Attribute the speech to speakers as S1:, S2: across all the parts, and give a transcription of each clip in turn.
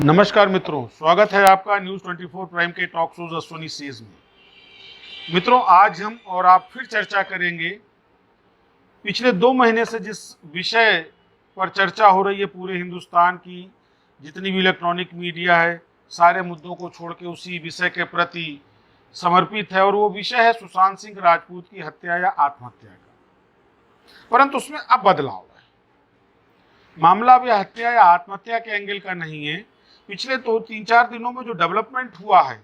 S1: नमस्कार मित्रों, स्वागत है आपका न्यूज़ 24 प्राइम के टॉक शोज अश्विनी सीज में। मित्रों, आज हम और आप फिर चर्चा करेंगे पिछले 2 महीने से जिस विषय पर चर्चा हो रही है पूरे हिंदुस्तान की, जितनी भी इलेक्ट्रॉनिक मीडिया है, सारे मुद्दों को छोड़ के उसी विषय के प्रति समर्पित है और वो विषय है सुशांत सिंह राजपूत की हत्या या आत्महत्या का। परंतु उसमें अब बदलाव है। मामला भी हत्या या आत्महत्या के एंगल का नहीं है। पिछले 3-4 दिनों में जो डेवलपमेंट हुआ है,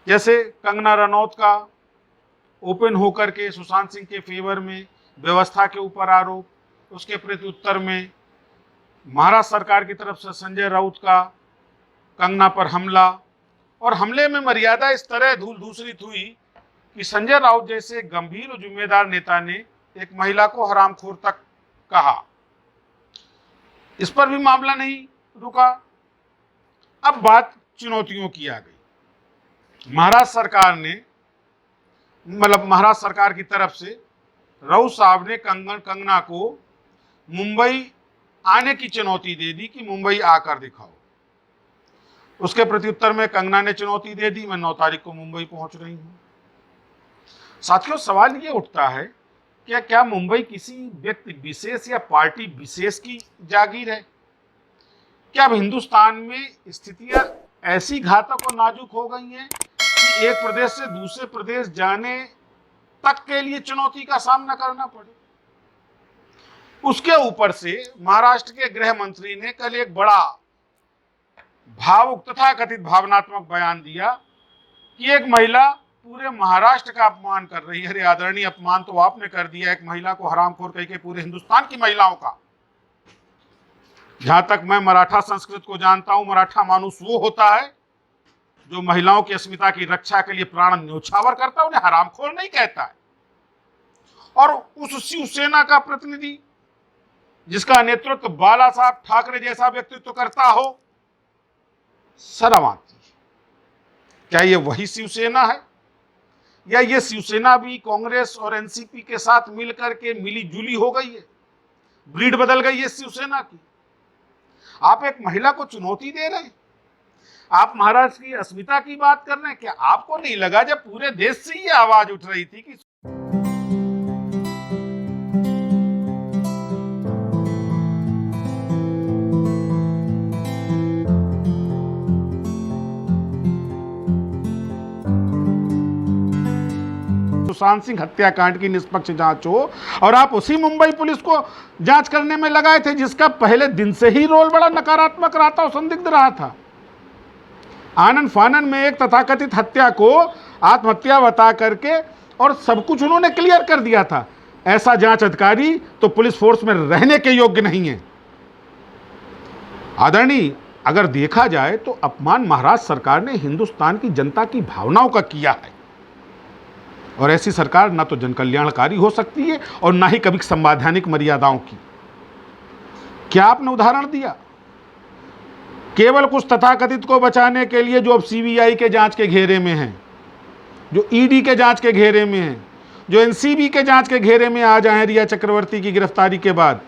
S1: जैसे कंगना रनौत का ओपन होकर के सुशांत सिंह के फेवर में व्यवस्था के ऊपर आरोप, उसके प्रत्युत्तर में महाराष्ट्र सरकार की तरफ से संजय राउत का कंगना पर हमला, और हमले में मर्यादा इस तरह दूसरी हुई कि संजय राउत जैसे गंभीर और जिम्मेदार नेता ने एक महिला को हरामखोर तक कहा। इस पर भी मामला नहीं रुका। अब बात चुनौतियों की आ गई। महाराष्ट्र सरकार की तरफ से राउत साहब ने कंगना को मुंबई आने की चुनौती दे दी कि मुंबई आकर दिखाओ। उसके प्रत्युत्तर में कंगना ने चुनौती दे दी, मैं 9 तारीख को मुंबई पहुंच रही हूं। साथियों, सवाल ये उठता है क्या मुंबई किसी व्यक्ति विशेष या पार्टी विशेष की जागीर है? क्या अब हिंदुस्तान में स्थितियां ऐसी घातक और नाजुक हो गई हैं कि एक प्रदेश से दूसरे प्रदेश जाने तक के लिए चुनौती का सामना करना पड़े? उसके ऊपर से महाराष्ट्र के गृह मंत्री ने कल एक बड़ा भावुक तथा कथित भावनात्मक बयान दिया कि एक महिला पूरे महाराष्ट्र का अपमान कर रही है। अरे आदरणीय, अपमान तो आपने कर दिया, एक महिला को हरामखोर कह के पूरे हिंदुस्तान की महिलाओं का। जहां तक मैं मराठा संस्कृति को जानता हूं, मराठा मानुस वो होता है जो महिलाओं की अस्मिता की रक्षा के लिए प्राण न्योछावर करता है, उन्हें हरामखोर नहीं कहता है। और उस शिवसेना का प्रतिनिधि जिसका नेतृत्व बाला साहब ठाकरे जैसा व्यक्तित्व करता हो, शर्म आती है। क्या ये वही शिवसेना है, या ये शिवसेना भी कांग्रेस और एनसीपी के साथ मिलकर के मिली जुली हो गई है, ब्रीड बदल गई है शिवसेना की? आप एक महिला को चुनौती दे रहे हैं, आप महाराष्ट्र की अस्मिता की बात कर रहे हैं। क्या आपको नहीं लगा जब पूरे देश से ये आवाज उठ रही थी कि सुशांत सिंह हत्याकांड की निष्पक्ष जांच हो, और आप उसी मुंबई पुलिस को जांच करने में लगाए थे जिसका पहले दिन से ही रोल बड़ा नकारात्मक रहा था और संदिग्ध रहा था। आनन फानन में एक तथाकथित हत्या को आत्महत्या बता करके और सब कुछ उन्होंने क्लियर कर दिया था। ऐसा जांच अधिकारी तो पुलिस फोर्स में रहने के योग्य नहीं है। आदरणीय, अगर देखा जाए तो अपमान महाराष्ट्र सरकार ने हिंदुस्तान की जनता की भावनाओं का किया है, और ऐसी सरकार ना तो जन कल्याणकारी हो सकती है और ना ही कभी संवैधानिक मर्यादाओं की। क्या आपने उदाहरण दिया? केवल कुछ तथाकथित को बचाने के लिए जो अब सीबीआई के जांच के घेरे में हैं, जो ईडी के जांच के घेरे में हैं, जो एनसीबी के जांच के घेरे में आ जाए रिया चक्रवर्ती की गिरफ्तारी के बाद,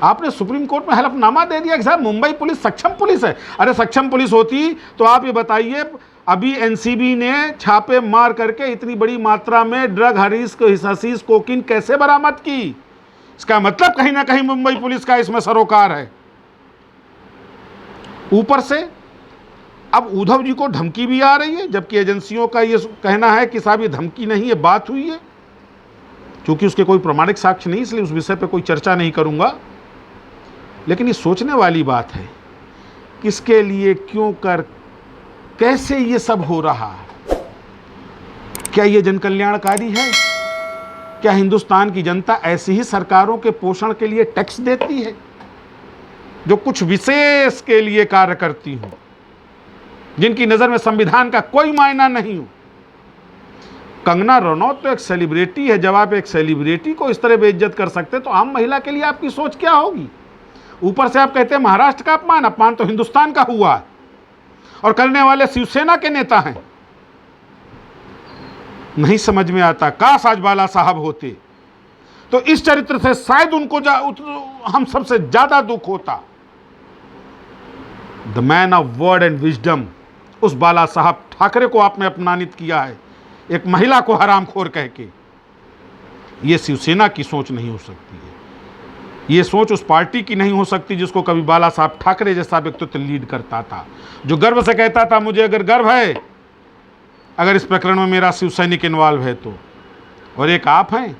S1: आपने सुप्रीम कोर्ट में हलफनामा दे दिया कि साहब मुंबई पुलिस सक्षम पुलिस है। अरे सक्षम पुलिस होती तो आप ये बताइए, अभी एनसीबी ने छापे मार करके इतनी बड़ी मात्रा में ड्रग हशीश कोकीन कैसे बरामद की? इसका मतलब कहीं ना कहीं मुंबई पुलिस का इसमें सरोकार है। ऊपर से अब उद्धव जी को धमकी भी आ रही है, जबकि एजेंसियों का ये कहना है कि साहब ये धमकी नहीं है, बात हुई है। क्योंकि उसके कोई प्रमाणिक साक्ष्य नहीं, इसलिए उस विषय पर कोई चर्चा नहीं करूंगा। लेकिन ये सोचने वाली बात है, किसके लिए, क्यों कर, कैसे ये सब हो रहा है? क्या ये जन कल्याणकारी है? क्या हिंदुस्तान की जनता ऐसी ही सरकारों के पोषण के लिए टैक्स देती है जो कुछ विशेष के लिए कार्य करती हो, जिनकी नजर में संविधान का कोई मायना नहीं हो? कंगना रनौत तो एक सेलिब्रिटी है। जब आप एक सेलिब्रिटी को इस तरह बेइज्जत कर सकते तो आम महिला के लिए आपकी सोच क्या होगी? ऊपर से आप कहते हैं महाराष्ट्र का अपमान, अपमान तो हिंदुस्तान का हुआ है, और करने वाले शिवसेना के नेता हैं। नहीं समझ में आता, काश आज बाला साहब होते तो इस चरित्र से शायद उनको हम सबसे ज्यादा दुख होता। The man of word and wisdom, उस बाला साहब ठाकरे को आपने अपमानित किया है, एक महिला को हरामखोर कह के। ये शिवसेना की सोच नहीं हो सकती है, ये सोच उस पार्टी की नहीं हो सकती जिसको कभी बाला साहब ठाकरे जैसा व्यक्तित्व लीड करता था, जो गर्व से कहता था मुझे अगर गर्व है अगर इस प्रकरण में मेरा शिव सैनिक इन्वॉल्व है तो। और एक आप हैं,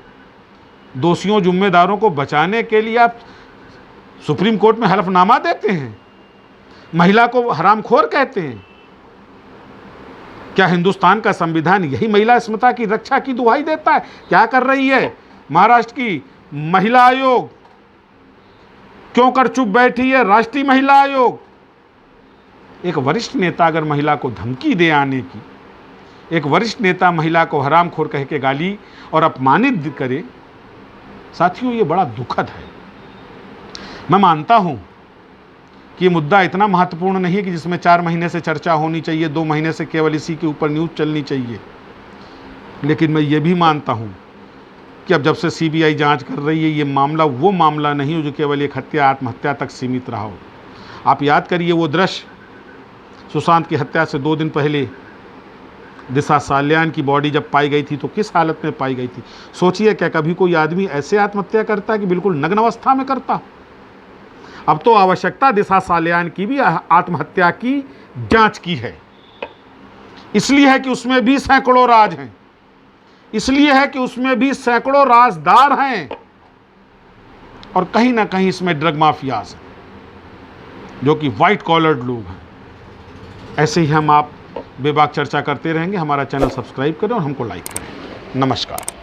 S1: दोषियों जिम्मेदारों को बचाने के लिए आप सुप्रीम कोर्ट में हलफनामा देते हैं, महिला को हरामखोर कहते हैं। क्या हिंदुस्तान का संविधान यही महिला अस्मिता की रक्षा की दुहाई देता है? क्या कर रही है महाराष्ट्र की महिला आयोग? क्यों कर चुप बैठी है राष्ट्रीय महिला आयोग? एक वरिष्ठ नेता अगर महिला को धमकी दे आने की, एक वरिष्ठ नेता महिला को हरामखोर कह के गाली और अपमानित करे, साथियों ये बड़ा दुखद है। मैं मानता हूं कि ये मुद्दा इतना महत्वपूर्ण नहीं है कि जिसमें 4 महीने से चर्चा होनी चाहिए, 2 महीने से केवल इसी के ऊपर न्यूज़ चलनी चाहिए। लेकिन मैं ये भी मानता हूं कि अब जब से सीबीआई जांच कर रही है, ये मामला वो मामला नहीं हो जो केवल एक हत्या आत्महत्या तक सीमित रहा हो। आप याद करिए वो दृश्य, सुशांत की हत्या से 2 दिन पहले दिशा साल्यान की बॉडी जब पाई गई थी तो किस हालत में पाई गई थी? सोचिए, क्या कभी कोई आदमी ऐसे आत्महत्या करता है कि बिल्कुल नग्न अवस्था में करता? अब तो आवश्यकता दिशा साल्यान की भी आत्महत्या की जांच की है, इसलिए है कि उसमें भी सैकड़ों राज हैं, इसलिए है कि उसमें भी सैकड़ों राजदार हैं और कहीं ना कहीं इसमें ड्रग माफियाज हैं जो कि व्हाइट कॉलर्ड लोग हैं। ऐसे ही हम आप बेबाक चर्चा करते रहेंगे। हमारा चैनल सब्सक्राइब करें और हमको लाइक करें। नमस्कार।